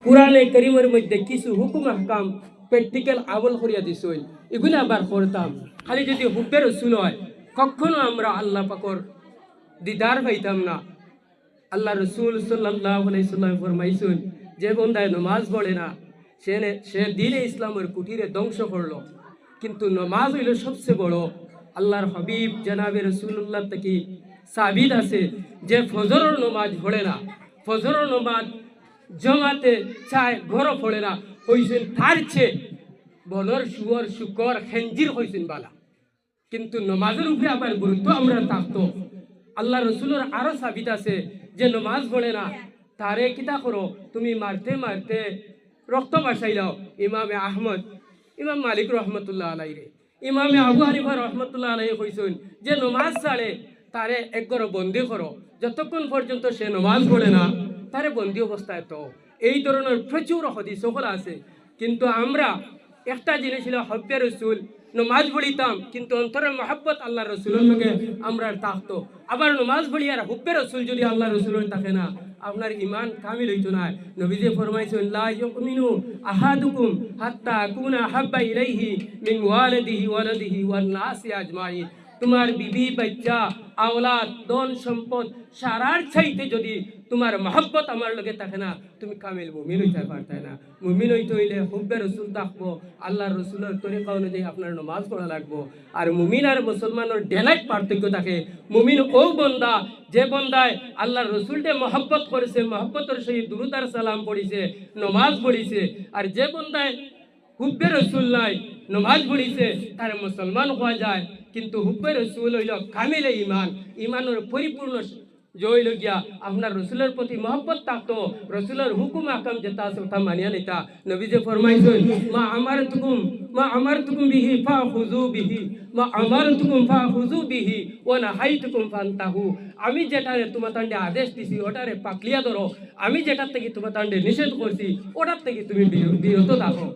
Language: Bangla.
কুরআনে কারীমের মধ্যে কিছু হুকুম আহকাম প্র্যাকটিক্যাল আমল করিয়া দিছই, এগুলো আবার করতাম। খালি যদি হুব্বে রসুল হয়, কখনো আমরা আল্লাহ পাকর দিদার পাইতাম না। আল্লাহ রসুল সাল্লাল্লাহু আলাইহি সাল্লাম ফরমাইছেন, যে বন্দায় নমাজ পড়ে না সে দ্বীনে ইসলামের কুটিরে ধ্বংস করলো। কিন্তু নমাজ হইল সবচেয়ে বড়। আল্লাহর হাবিব জনাবে রসুল্লাহ থেকে সাবিত আছে যে ফজরের নমাজ পড়ে না, ফজরের নমাজ জমাতে চায় ঘর পড়ে না, হইছেন তার চেয়ে বলর শুয়র শুকর খেঞ্জির হইছেন বালা। কিন্তু নমাজের উপরে আবার গুরুত্ব আমরা থাকতো। আল্লাহ রসুলের আরো সাবিত আছে যে নমাজ পড়ে না তারে কিতা করো, তুমি মারতে মারতে রক্ত বাসাই দাও। ইমামে আহমদ, ইমাম মালিক রহমতুল্লাহ আলাই রে, ইমামে আবু হানিফা রহমতুল্লাহ আলাই কইছেন যে নমাজ ছাড়ে তারে একগর বন্দি করো, যতক্ষণ পর্যন্ত সে নমাজ পড়ে না তারে বন্দি অবস্থায়। তো এই ধরনের প্রচুর হাদিস সকল আছে। কিন্তু আমরা একটা জিনিস ছিল হব্বে রসুল, নমাজ পড়িতাম কিন্তু অন্তরের মহব্বত আল্লাহ রসুলের লগে আমরা থাকতো। আবার নমাজ পড়ি আর হুব্বে রসুল যদি আল্লাহ রসুলের থাকে না, আপনার ইমান কামিল হইতো না। নবীজি ফরমাইছেন, লা ইউমিনু আহাদুকুম হাত্তা আকুনা হাব্বা ইলাইহি মিন ওয়ালিদিহি ওয়ালাদিহি ওয়ান নাসি আজমাইন। তোমার বিবি বাচ্চা আওলাদ ধন সম্পদ সারার চাইতে যদি তোমার মহব্বত আমার লগে থাকে না, তুমি কামিল মুমিন হইতে পারতে না। মুমিন হইতে হইলে হুব্বে রসুল থাকবো, আল্লাহ রসুলের তরিকা অনুযায়ী আপনার নমাজ পড়া লাগবো। আর মুমিন আর মুসলমানের ডেলাইট পার্থক্য থাকে। মুমিন ও বন্দা যে বন্দায় আল্লাহ রসুলকে মহব্বত করেছে, মহব্বতের সহিত দুরূদ আর সালাম পড়িছে, নমাজ পড়িছে। আর যে বন্দায় হুব্বে রসুল নাই, নমাজ পড়িছে, তার মুসলমান হওয়া যায়। কিন্তু হুব্বে রসুল হইল কামিলে ইমান, ইমানের পরিপূর্ণ জয় লগিয়া আপনার রসুলের প্রতি মহব্বত থাকতো, রসুলের হুকুম আকাম যেটা আছে ওটা মানিয়া নিতা। নবীজি ফরমাইছেন, মা আমারতুকুম বিহি ফাখুযু বিহি, মা আমারতুকুম ফাখুযু বিহি ওয়া নাহাইতুকুম ফান্তাহু। আমি যেটারে তোমার তান্ডে আদেশ দিছি ওটারে পাকলিয়া ধরো, আমি যেটার থেকে তোমার তান্ডে নিষেধ করছি ওটার থেকে তুমি বিরত থাকো।